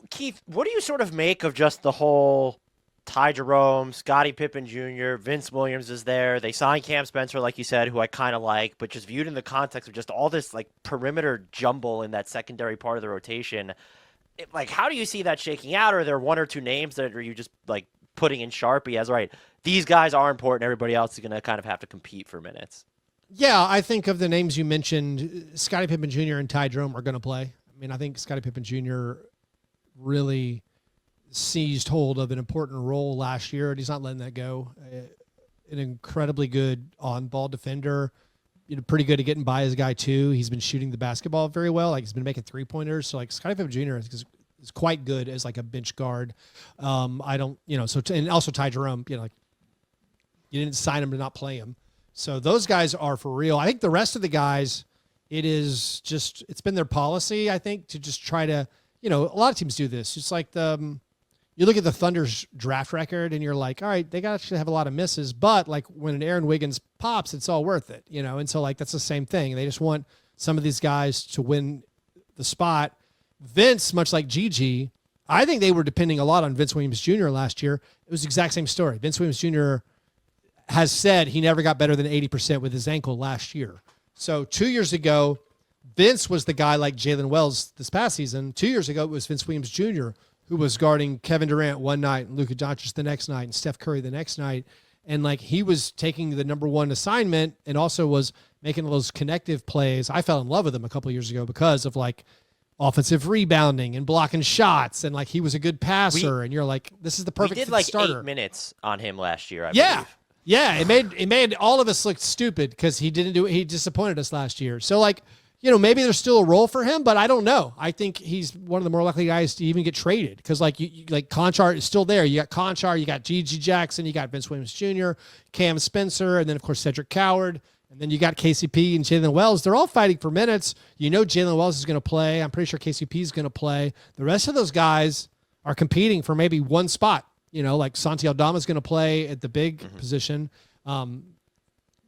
Keith, what do you sort of make of just the whole Ty Jerome, Scottie Pippen Jr., Vince Williams is there. They signed Cam Spencer, like you said, who I kind of like, but just viewed in the context of just all this like perimeter jumble in that secondary part of the rotation. How do you see that shaking out? Are there 1 or 2 names that are you just like putting in Sharpie as, right, these guys are important, everybody else is going to kind of have to compete for minutes? Yeah, I think of the names you mentioned, Scottie Pippen Jr. and Ty Jerome are going to play. I mean, I think Scottie Pippen Jr. really seized hold of an important role last year, and he's not letting that go. An incredibly good on-ball defender, pretty good at getting by his guy too. He's been shooting the basketball very well. Like he's been making 3-pointers. So like Scottie Pippen Jr. is quite good as like a bench guard. And also Ty Jerome, like you didn't sign him to not play him. So those guys are for real. I think the rest of the guys, it's been their policy, I think, to just try to, a lot of teams do this. It's like you look at the Thunder's draft record and you're like, all right, they actually have a lot of misses, but like when an Aaron Wiggins pops, it's all worth it, you know? And so like, that's the same thing. They just want some of these guys to win the spot. Vince, much like Gigi, I think they were depending a lot on Vince Williams Jr. last year. It was the exact same story. Vince Williams Jr. has said he never got better than 80% with his ankle last year. So 2 years ago, Vince was the guy like Jalen Wells this past season. 2 years ago, it was Vince Williams Jr. who was guarding Kevin Durant one night and Luka Doncic the next night and Steph Curry the next night. And like he was taking the number one assignment and also was making those connective plays. I fell in love with him a couple of years ago because of like offensive rebounding and blocking shots. And like he was a good passer. And you're like, this is the perfect We did like starter. 8 minutes on him last year, I believe. Yeah. It made all of us look stupid because he didn't do it. He disappointed us last year. So like, you know, maybe there's still a role for him, but I don't know. I think he's one of the more likely guys to even get traded because, like, you like Conchar is still there. You got Conchar, you got Gigi Jackson, you got Vince Williams Jr., Cam Spencer, and then, of course, Cedric Coward. And then you got KCP and Jalen Wells. They're all fighting for minutes. You know Jalen Wells is going to play. I'm pretty sure KCP is going to play. The rest of those guys are competing for maybe one spot. You know, like Santi Aldama is going to play at the big position. On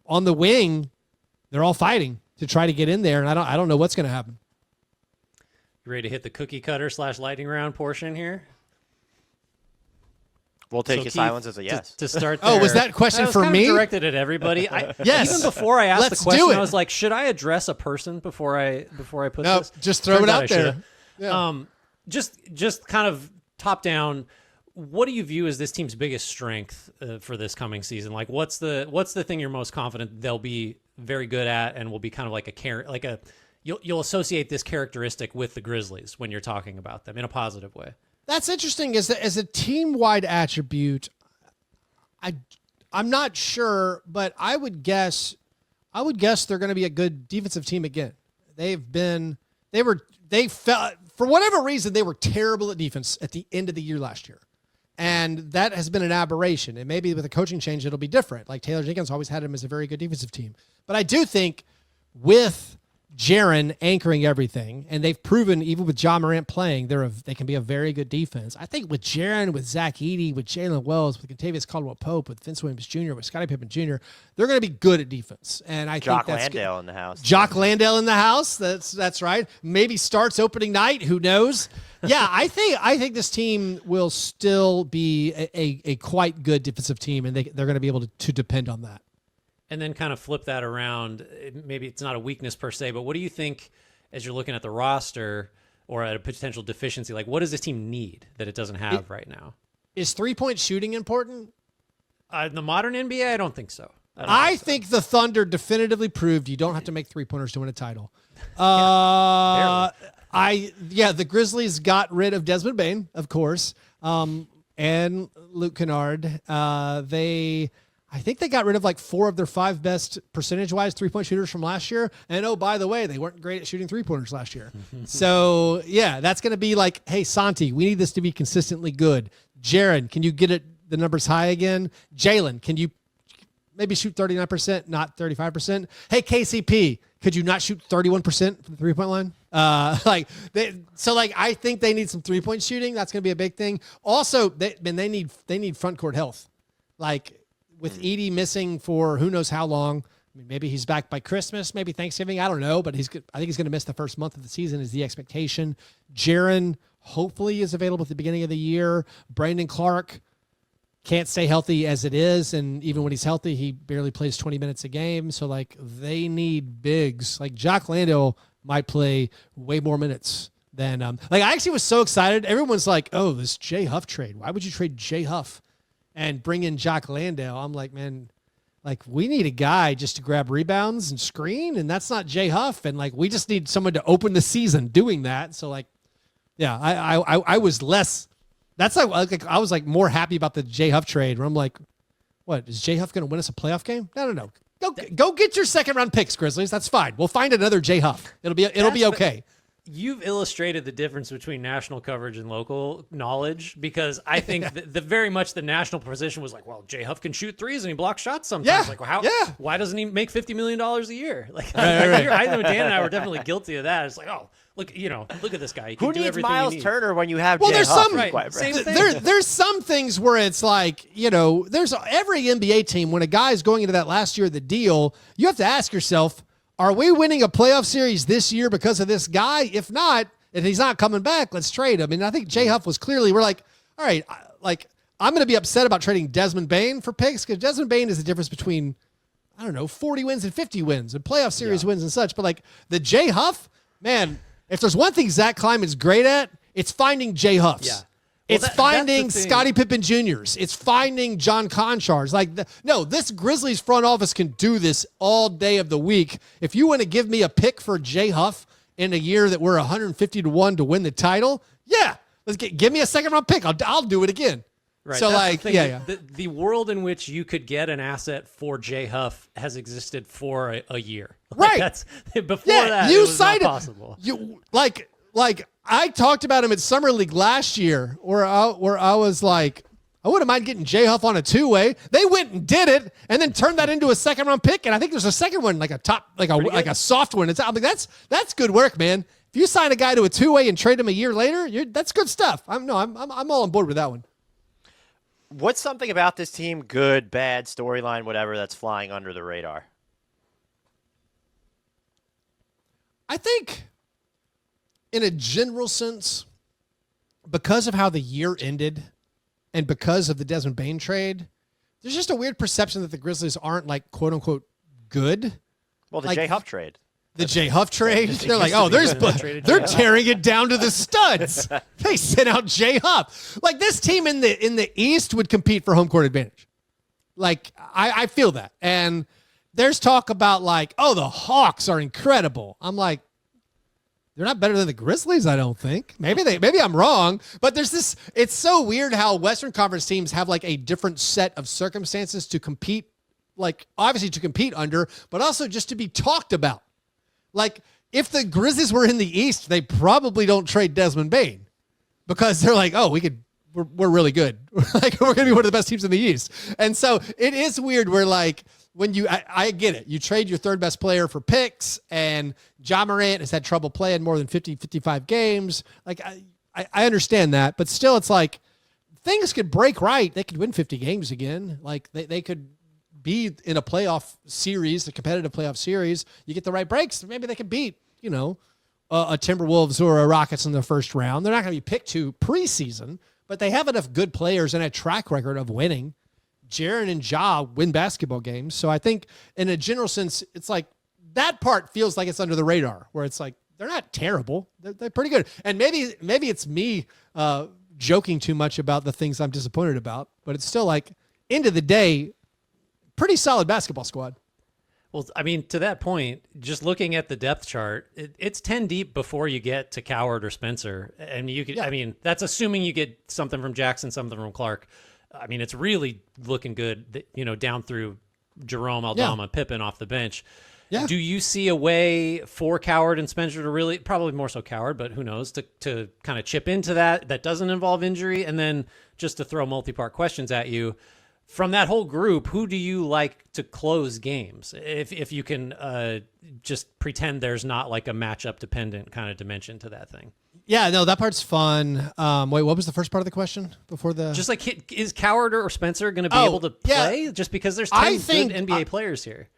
the wing, they're all fighting to try to get in there, and I don't know what's going to happen. You ready to hit the cookie cutter / lightning round portion here? We'll take So, his Keith, silence as a yes. To start Oh, there, was that question was for kind me? of directed at everybody. Yes. Even before I asked Let's the question, do it. I was like, should I address a person before I put No, this? just throw Turns it out out I there. should've. Yeah. Just kind of top down. What do you view as this team's biggest strength for this coming season? Like, what's the thing you're most confident they'll be very good at, and will be kind of like you'll associate this characteristic with the Grizzlies when you're talking about them in a positive way? That's interesting. As a team-wide attribute, I'm not sure, but I would guess they're going to be a good defensive team again. They felt, for whatever reason, they were terrible at defense at the end of the year last year. And that has been an aberration. And maybe with a coaching change, it'll be different. Like Taylor Jenkins always had him as a very good defensive team. But I do think with Jaren anchoring everything, and they've proven even with John Morant playing, they can be a very good defense. I think with Jaren, with Zach Edey, with Jalen Wells, with Kentavious Caldwell-Pope, with Vince Williams Jr., with Scottie Pippen Jr., they're going to be good at defense. And I Jock think that's Landale in the house. Jock Landale in the house. That's right. Maybe starts opening night. Who knows? Yeah, I think this team will still be a quite good defensive team, and they're going to be able to depend on that. And then kind of flip that around. Maybe it's not a weakness per se, but what do you think as you're looking at the roster or at a potential deficiency? Like, what does this team need that it doesn't have right now? Is three-point shooting important? In the modern NBA, I don't think so. I think the Thunder definitively proved you don't have to make three-pointers to win a title. The Grizzlies got rid of Desmond Bane, of course, and Luke Kennard. I think they got rid of like 4 of their 5 best percentage-wise three-point shooters from last year. And, oh, by the way, they weren't great at shooting three-pointers last year. So, yeah, that's going to be like, hey, Santi, we need this to be consistently good. Jaren, can you get the numbers high again? Jalen, can you maybe shoot 39%, not 35%? Hey, KCP, could you not shoot 31% from the three-point line? I think they need some three-point shooting. That's going to be a big thing. Also, they need front court health. Like, with Edey missing for who knows how long. I mean, maybe he's back by Christmas, maybe Thanksgiving. I don't know, but I think he's going to miss the first month of the season is the expectation. Jaren hopefully is available at the beginning of the year. Brandon Clark can't stay healthy as it is, and even when he's healthy, he barely plays 20 minutes a game. So, like, they need bigs. Like, Jock Landale might play way more minutes than I actually was so excited. Everyone's like, oh, this Jay Huff trade. Why would you trade Jay Huff and bring in Jock Landale? I'm like, man, like, we need a guy just to grab rebounds and screen, and that's not Jay Huff. And, like, we just need someone to open the season doing that. So, like, yeah, I was less – that's like I was, like, more happy about the Jay Huff trade where I'm like, what, is Jay Huff going to win us a playoff game? No. Go get your second-round picks, Grizzlies. That's fine. We'll find another Jay Huff. It'll be okay. You've illustrated the difference between national coverage and local knowledge, because I think the very much the national position was like, well, Jay Huff can shoot threes and he blocks shots sometimes. Yeah, like, well, why doesn't he make $50 million a year? Like, Right. I know Dan and I were definitely guilty of that. It's like, oh, Look at this guy. He Who can do needs everything Miles you need. Turner when you have Well, Jay there's Huff? some- Right, Quite same frankly. thing. There's some things where it's like, there's every NBA team, when a guy's going into that last year of the deal, you have to ask yourself, are we winning a playoff series this year because of this guy? If not, if he's not coming back, let's trade him. And I think Jay Huff was clearly, we're like, all right, I'm going to be upset about trading Desmond Bane for picks, because Desmond Bane is the difference between, 40 wins and 50 wins and playoff series wins and such. But like the Jay Huff, man, if there's one thing Zach Kleiman's great at, it's finding Jay Huffs. Yeah. Well, It's that's finding the thing. Scottie Pippen Jr.'s. It's finding John Conchars. This Grizzlies front office can do this all day of the week. If you want to give me a pick for Jay Huff in a year that we're 150-1 to win the title, yeah, give me a second round pick. I'll do it again. Right. So that's the thing. yeah. The world in which you could get an asset for Jay Huff has existed for a year. Right. That's before that. You it was signed not him. possible. You like I talked about him at Summer League last year, where I was like, I wouldn't mind getting Jay Huff on a two-way. They went and did it, and then turned that into a second-round pick. And I think there's a second one, like a soft one. I'm like, that's good work, man. If you sign a guy to a two-way and trade him a year later, that's good stuff. I'm all on board with that one. What's something about this team, good, bad, storyline, whatever, that's flying under the radar? I think, in a general sense, because of how the year ended and because of the Desmond Bane trade, there's just a weird perception that the Grizzlies aren't, like, quote unquote good. Well, the Like, Jay Huff trade. The Jay Huff trade. They're like, they're tearing it down to the studs. They sent out Jay Huff. Like, this team in the East would compete for home court advantage. Like, I feel that. And there's talk about like, oh, the Hawks are incredible. I'm like, they're not better than the Grizzlies, I don't think. Maybe I'm wrong, but there's this, it's so weird how Western Conference teams have like a different set of circumstances to compete, like obviously to compete under, but also just to be talked about. Like, if the Grizzlies were in the East, they probably don't trade Desmond Bane because they're like, oh, we're really good. Like, we're going to be one of the best teams in the East. And so it is weird where, like, when I get it. You trade your third best player for picks, and Ja Morant has had trouble playing more than 50, 55 games. Like, I understand that, but still it's like things could break right. They could win 50 games again. Like, they could be in a playoff series, a competitive playoff series. You get the right breaks, maybe they could beat, a Timberwolves or a Rockets in the first round. They're not going to be picked to preseason, but they have enough good players and a track record of winning. Jaren and Ja win basketball games. So I think in a general sense, it's like that part feels like it's under the radar, where it's like, they're not terrible. They're pretty good. And maybe it's me joking too much about the things I'm disappointed about, but it's still like, end of the day, pretty solid basketball squad. Well, I mean, to that point, just looking at the depth chart, it's 10 deep before you get to Coward or Spencer. And you could, yeah. I mean, that's assuming you get something from Jackson, something from Clark. I mean, it's really looking good, down through Jerome, Aldama, Pippen off the bench. Yeah. Do you see a way for Coward and Spencer to really, probably more so Coward, but who knows, to kind of chip into that doesn't involve injury? And then just to throw multi-part questions at you, from that whole group, who do you like to close games? If you can just pretend there's not like a matchup dependent kind of dimension to that thing. Yeah, no, that part's fun. Wait, what was the first part of the question before the? Just like, is Coward or Spencer going to be able to play just because there's 10 good NBA players here?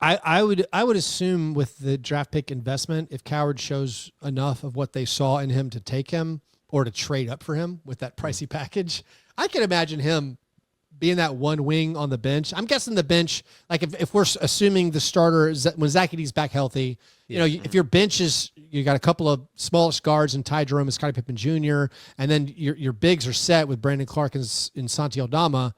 I would assume with the draft pick investment, if Coward shows enough of what they saw in him to take him or to trade up for him with that pricey package, I can imagine him being that one wing on the bench. I'm guessing the bench, like if we're assuming the starter, when Zach Edey's back healthy, if your bench is, you got a couple of smallish guards and Ty Jerome and Scottie Pippen Jr., and then your bigs are set with Brandon Clark and Santi Aldama.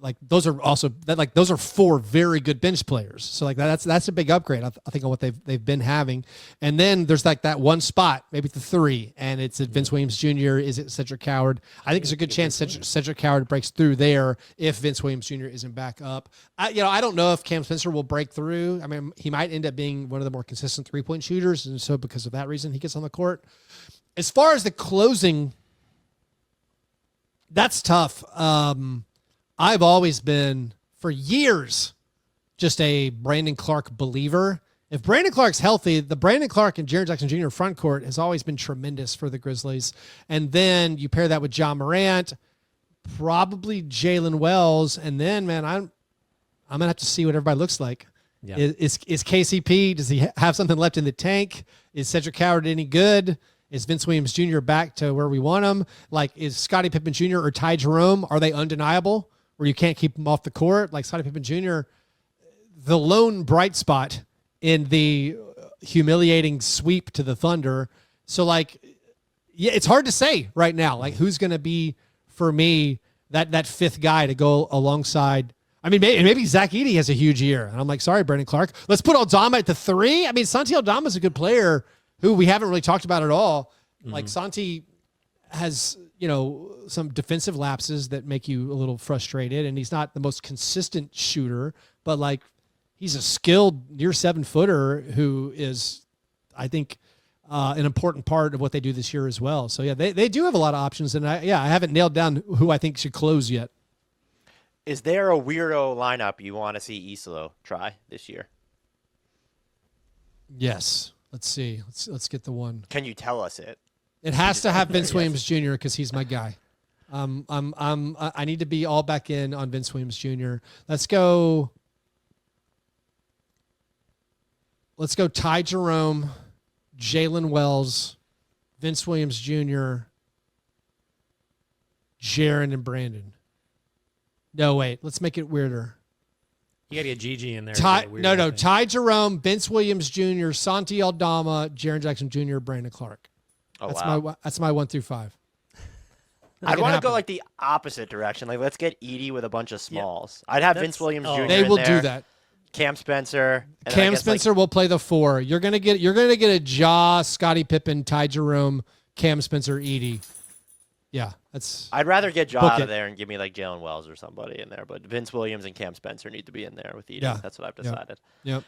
Like, those are also those are four very good bench players. So like that's a big upgrade, I think, on what they've been having. And then there's like that one spot, maybe the three, and it's at Vince Williams Jr. Is it Cedric Coward? I think there's a good chance Cedric Coward breaks through there if Vince Williams Jr. isn't back up. I don't know if Cam Spencer will break through. I mean, he might end up being one of the more consistent 3-point shooters, and so because of that reason, he gets on the court. As far as the closing, that's tough. I've always been, for years, just a Brandon Clark believer. If Brandon Clark's healthy, the Brandon Clark and Jaren Jackson Jr. front court has always been tremendous for the Grizzlies. And then you pair that with John Morant, probably Jalen Wells, and then, man, I'm gonna have to see what everybody looks like. Yeah. Is KCP? Does he have something left in the tank? Is Cedric Howard any good? Is Vince Williams Jr. back to where we want him? Like, is Scottie Pippen Jr. or Ty Jerome, are they undeniable where you can't keep them off the court? Like Scottie Pippen Jr., the lone bright spot in the humiliating sweep to the Thunder. So, like, yeah, it's hard to say right now, like, who's going to be, for me, that fifth guy to go alongside. I mean, maybe Zach Edey has a huge year. And I'm like, sorry, Brandon Clark. Let's put Aldama at the 3. I mean, Santi Aldama's a good player who we haven't really talked about at all. Like, Santi has, some defensive lapses that make you a little frustrated, and he's not the most consistent shooter, but, like, he's a skilled near 7-footer who is, I think, an important part of what they do this year as well. So, yeah, they do have a lot of options, and I haven't nailed down who I think should close yet. Is there a weirdo lineup you want to see Islo try this year? Yes. Let's see. Let's get the one. Can you tell us it? It has to have Vince Williams Jr. because he's my guy. I need to be all back in on Vince Williams Jr. Let's go Ty Jerome, Jalen Wells, Vince Williams Jr., Jaren, and Brandon. No, wait. Let's make it weirder. You got to get Gigi in there. Ty Jerome, Vince Williams Jr., Santi Aldama, Jaren Jackson Jr., Brandon Clark. Oh, That's my 1 through 5. I'd want to go like the opposite direction. Like, let's get Edey with a bunch of smalls. I'd have Vince Williams Jr. They will in there. do that. Cam Spencer. And Cam Spencer will play the 4. You're gonna get a Ja, Scottie Pippen, Ty Jerome, Cam Spencer, Edey. Yeah, that's. I'd rather get Ja out of there and give me like Jalen Wells or somebody in there, but Vince Williams and Cam Spencer need to be in there with Edey. Yeah. That's what I've decided. Yep.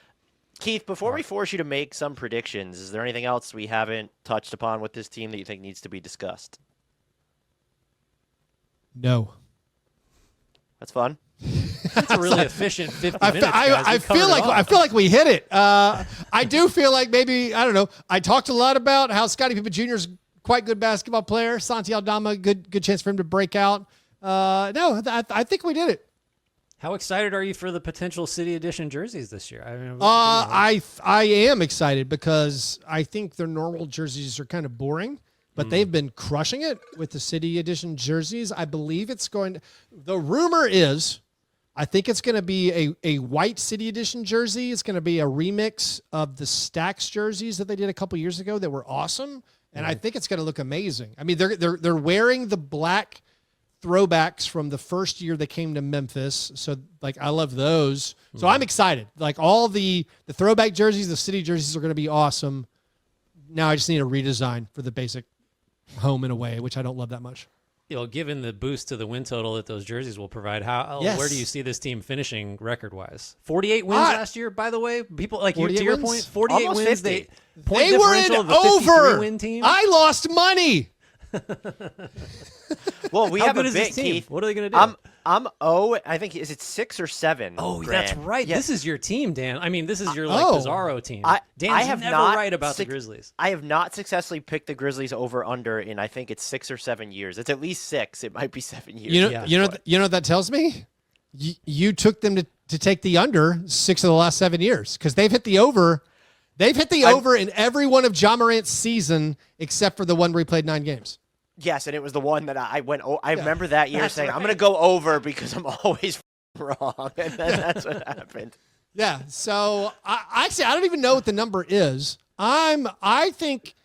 Keith, before we force you to make some predictions, is there anything else we haven't touched upon with this team that you think needs to be discussed? No. That's fun. That's a really efficient 50 minutes. I feel like we hit it. I do feel like maybe, I don't know. I talked a lot about how Scottie Pippen Jr. is quite good basketball player. Santi Aldama, good chance for him to break out. I think we did it. How excited are you for the potential City Edition jerseys this year? I am excited because I think their normal jerseys are kind of boring, but they've been crushing it with the City Edition jerseys. I believe it's going to, the rumor is, I think it's going to be a white City Edition jersey. It's going to be a remix of the Stacks jerseys that they did a couple years ago that were awesome, and I think it's going to look amazing. I mean, they're wearing the black throwbacks from the first year they came to Memphis. So, like, I love those. So I'm excited. Like, all the throwback jerseys, the City jerseys are going to be awesome. Now I just need a redesign for the basic home and away, which I don't love that much. Given the boost to the win total that those jerseys will provide, where do you see this team finishing record-wise? 48 wins last year, by the way. People like you, to your point, 48 Almost wins. 50. They were in over. Win team. I lost money. Well, we have a big bit, team. Keith. What are they going to do? I'm I think, is it 6 or 7? Oh, Grant? that's right. Yeah. this is your team, Dan. I mean, this is your Bizarro team. Dan's I have never not right about the Grizzlies. I have not successfully picked the Grizzlies over under in, I think it's 6 or 7 years. It's at least 6. It might be 7 years. You know what that tells me? You took them to take the under 6 of the last 7 years because they've hit the over. They've hit the over in every one of Ja Morant's season except for the one where he played 9 games. Yes, and it was the one that I went. I remember that year saying, right. I'm going to go over because I'm always wrong, and then that's what happened. Yeah. So I don't even know what the number is. I think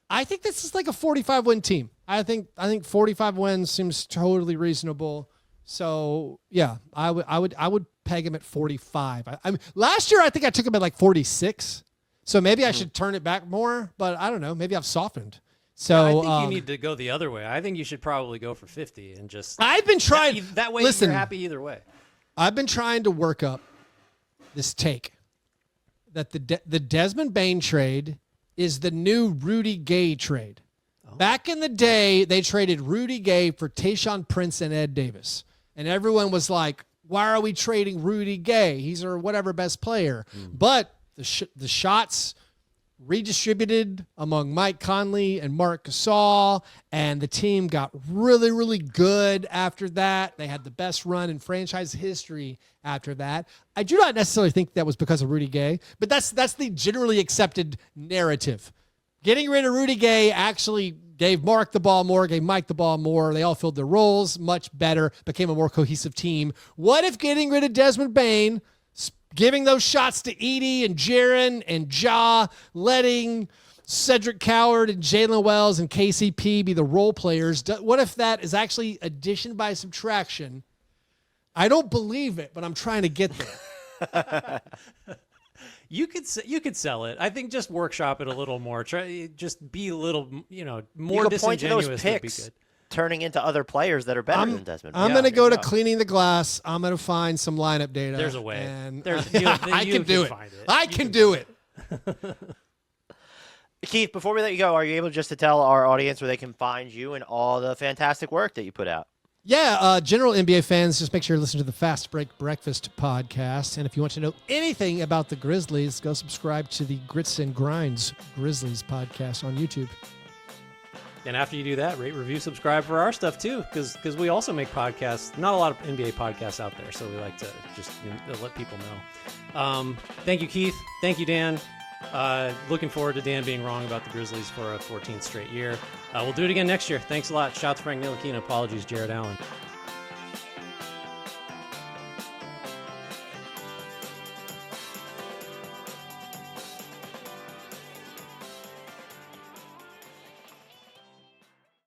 this is like a 45-win team. I think 45 wins seems totally reasonable. So yeah, I would peg him at 45. I mean, last year I think I took him at like 46. So maybe I should turn it back more, but I don't know. Maybe I've softened. So I think you need to go the other way. I think you should probably go for 50 and just. I've been trying. That way, listen, you're happy either way. I've been trying to work up this take that the Desmond Bane trade is the new Rudy Gay trade. Oh. Back in the day, they traded Rudy Gay for Tayshaun Prince and Ed Davis, and everyone was like, "Why are we trading Rudy Gay? He's our whatever best player." But the shots redistributed among Mike Conley and Marc Gasol, and the team got really, really good after that. They had the best run in franchise history after that. I do not necessarily think that was because of Rudy Gay, but that's the generally accepted narrative. Getting rid of Rudy Gay actually gave Mark the ball more, gave Mike the ball more. They all filled their roles much better, became a more cohesive team. What if getting rid of Desmond Bane, giving those shots to Edie and Jaren and Ja, letting Cedric Coward and Jalen Wells and KCP be the role players? What if that is actually addition by subtraction? I don't believe it, but I'm trying to get there. You could sell it. I think just workshop it a little more. Just be a little, more disingenuous. Those picks turning into other players that are better than Desmond. I'm going to go to cleaning the glass. I'm going to find some lineup data. There's a way. And I can do it. I can do it. Keith, before we let you go, are you able just to tell our audience where they can find you and all the fantastic work that you put out? Yeah, general NBA fans, just make sure you listen to the Fast Break Breakfast podcast. And if you want to know anything about the Grizzlies, go subscribe to the Grits and Grinds Grizzlies podcast on YouTube. And after you do that, rate, review, subscribe for our stuff too, because we also make podcasts. Not a lot of NBA podcasts out there, so we like to just let people know. Thank you, Keith. Thank you, Dan. Looking forward to Dan being wrong about the Grizzlies for a 14th straight year. We'll do it again next year. Thanks a lot. Shouts Frank Ntilikina. Apologies, Jared Allen.